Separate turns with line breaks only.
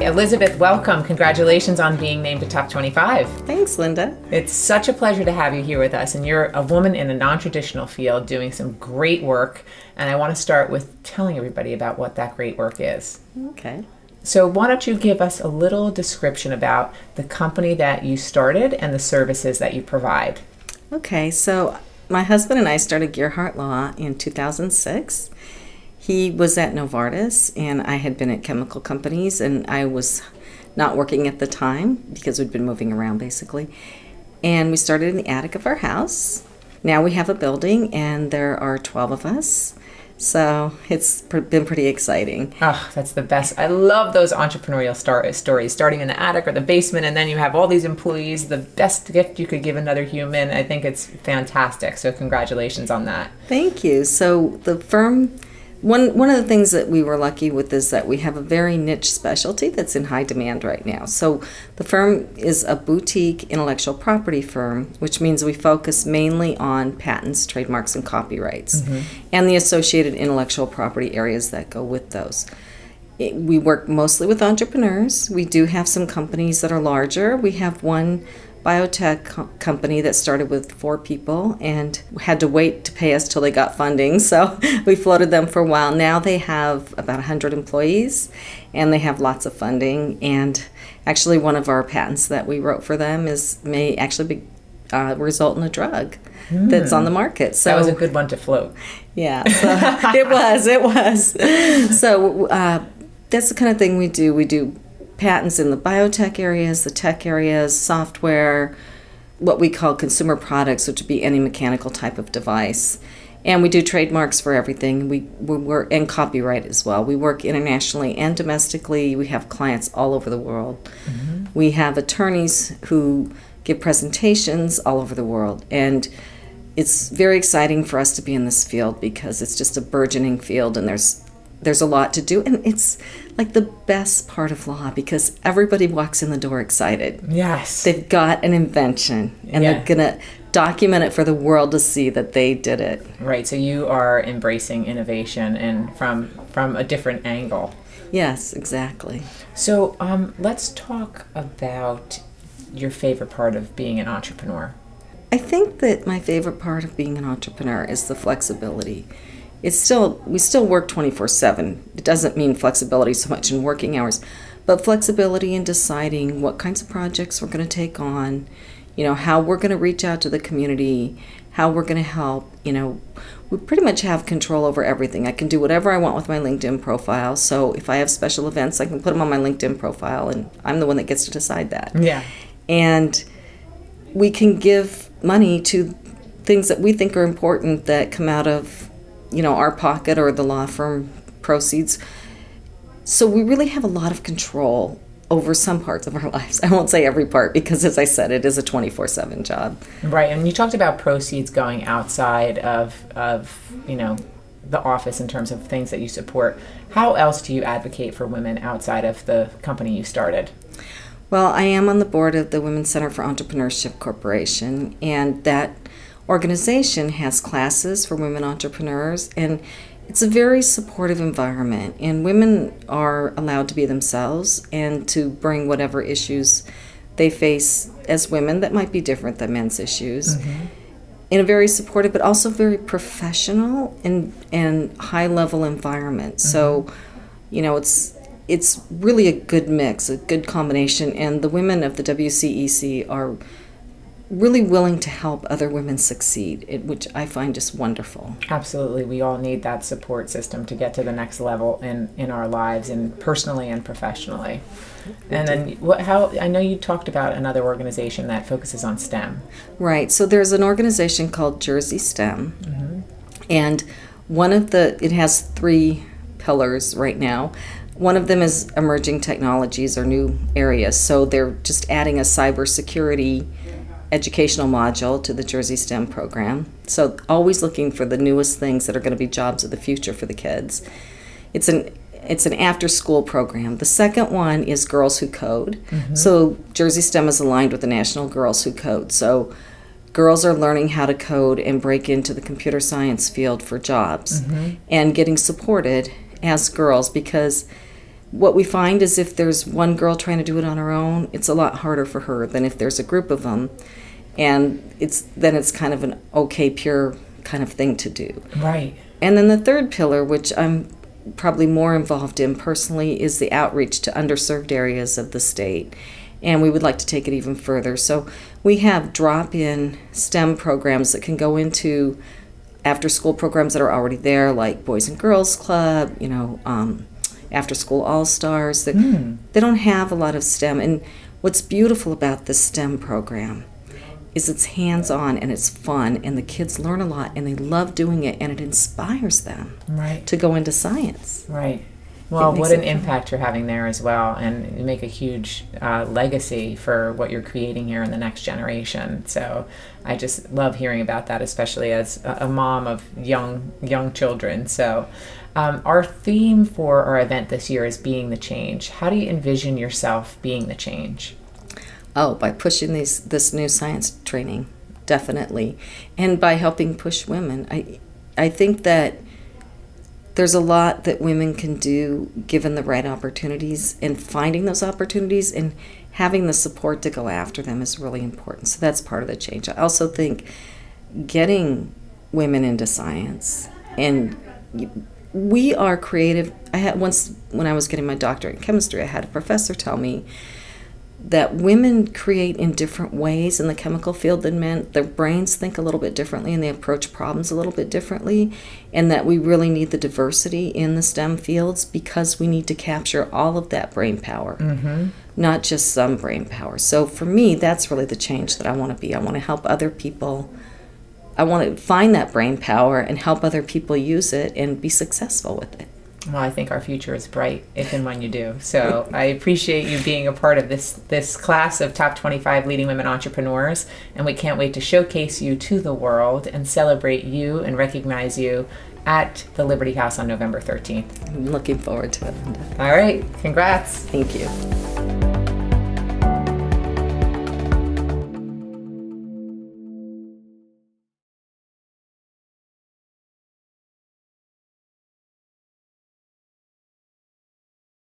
Elizabeth, welcome. Congratulations on being named to Top 25.
Thanks, Linda.
It's such a pleasure to have you here with us, and you're a woman in a non-traditional field doing some great work, and I want to start with telling everybody about what that great work is.
Okay.
So why don't you give us a little description about the company that you started and the services that you provide?
Okay, so my husband and I started Gearhart Law in 2006. He was at Novartis, and I had been at chemical companies, and I was not working at the time because we'd been moving around, basically. And we started in the attic of our house. Now we have a building, and there are 12 of us. So it's been pretty exciting.
Oh, that's the best. I love those entrepreneurial stories, starting in the attic or the basement, and then you have all these employees, the best gift you could give another human. I think it's fantastic. So congratulations on that.
Thank you. So the firm, one of the things that we were lucky with is that we have a very niche specialty that's in high demand right now. So the firm is a boutique intellectual property firm, which means we focus mainly on patents, trademarks, and copyrights, and the associated intellectual property areas that go with those. We work mostly with entrepreneurs. We do have some companies that are larger. We have one biotech company that started with 4 people and had to wait to pay us till they got funding, so we floated them for a while. Now they have about 100 employees and they have lots of funding, and actually one of our patents that we wrote for them may actually result in a drug that's on the market. So
that was a good one to float.
Yeah, so it was. So that's the kind of thing we do. We do patents in the biotech areas, the tech areas, software, what we call consumer products, which would be any mechanical type of device. And we do trademarks for everything. We work, and copyright as well. We work internationally and domestically. We have clients all over the world. We have attorneys who give presentations all over the world. And it's very exciting for us to be in this field because it's just a burgeoning field, and there's a lot to do, and it's like the best part of law because everybody walks in the door excited.
Yes.
They've got an invention, and they're going to document it for the world to see that they did it.
Right, so you are embracing innovation and from a different angle.
Yes, exactly.
So let's talk about your favorite part of being an entrepreneur.
I think that my favorite part of being an entrepreneur is the flexibility. We still work 24/7. It doesn't mean flexibility so much in working hours, but flexibility in deciding what kinds of projects we're going to take on, how we're going to reach out to the community, how we're going to help. We pretty much have control over everything. I can do whatever I want with my LinkedIn profile. So if I have special events, I can put them on my LinkedIn profile, and I'm the one that gets to decide that.
Yeah.
And we can give money to things that we think are important that come out of our pocket or the law firm proceeds. So we really have a lot of control over some parts of our lives. I won't say every part because, as I said, it is a 24/7 job.
Right, and you talked about proceeds going outside of the office in terms of things that you support. How else do you advocate for women outside of the company you started?
Well, I am on the board of the Women's Center for Entrepreneurship Corporation, and that organization has classes for women entrepreneurs, and it's a very supportive environment, and women are allowed to be themselves and to bring whatever issues they face as women that might be different than men's issues in a very supportive but also very professional and high-level environment. So it's really a good mix, a good combination, and the women of the WCEC are really willing to help other women succeed, which I find just wonderful.
Absolutely. We all need that support system to get to the next level in our lives, and personally and professionally. And then I know you talked about another organization that focuses on STEM.
Right. So there's an organization called Jersey STEM, and it has 3 pillars right now. One of them is emerging technologies or new areas. So they're just adding a cybersecurity educational module to the Jersey STEM program. So always looking for the newest things that are going to be jobs of the future for the kids. It's an after-school program. The second one is Girls Who Code. So Jersey STEM is aligned with the National Girls Who Code. So girls are learning how to code and break into the computer science field for jobs and getting supported as girls, because what we find is if there's one girl trying to do it on her own, it's a lot harder for her than if there's a group of them, and it's kind of an okay, pure kind of thing to do.
Right.
And then the third pillar, which I'm probably more involved in personally, is the outreach to underserved areas of the state. And we would like to take it even further. So we have drop-in STEM programs that can go into after-school programs that are already there, like Boys and Girls Club, after-school All-Stars. They don't have a lot of STEM. And what's beautiful about this STEM program is it's hands-on and it's fun, and the kids learn a lot and they love doing it, and it inspires them to go into science.
Right. Well, what an impact you're having there as well, and you make a huge legacy for what you're creating here in the next generation. So I just love hearing about that, especially as a mom of young children. So our theme for our event this year is being the change. How do you envision yourself being the change?
Oh, by pushing this new science training, definitely, and by helping push women. I think that there's a lot that women can do given the right opportunities, and finding those opportunities and having the support to go after them is really important. So that's part of the change. I also think getting women into science, and we are creative. I had once, when I was getting my doctorate in chemistry, I had a professor tell me that women create in different ways in the chemical field than men. Their brains think a little bit differently and they approach problems a little bit differently, and that we really need the diversity in the STEM fields because we need to capture all of that brain power, not just some brain power. So for me, that's really the change that I want to be. I want to help other people. I want to find that brain power and help other people use it and be successful with it.
Well, I think our future is bright if and when you do. So I appreciate you being a part of this class of Top 25 Leading Women Entrepreneurs, and we can't wait to showcase you to the world and celebrate you and recognize you at the Liberty House on November 13th.
I'm looking forward to it.
All right. Congrats.
Thank you.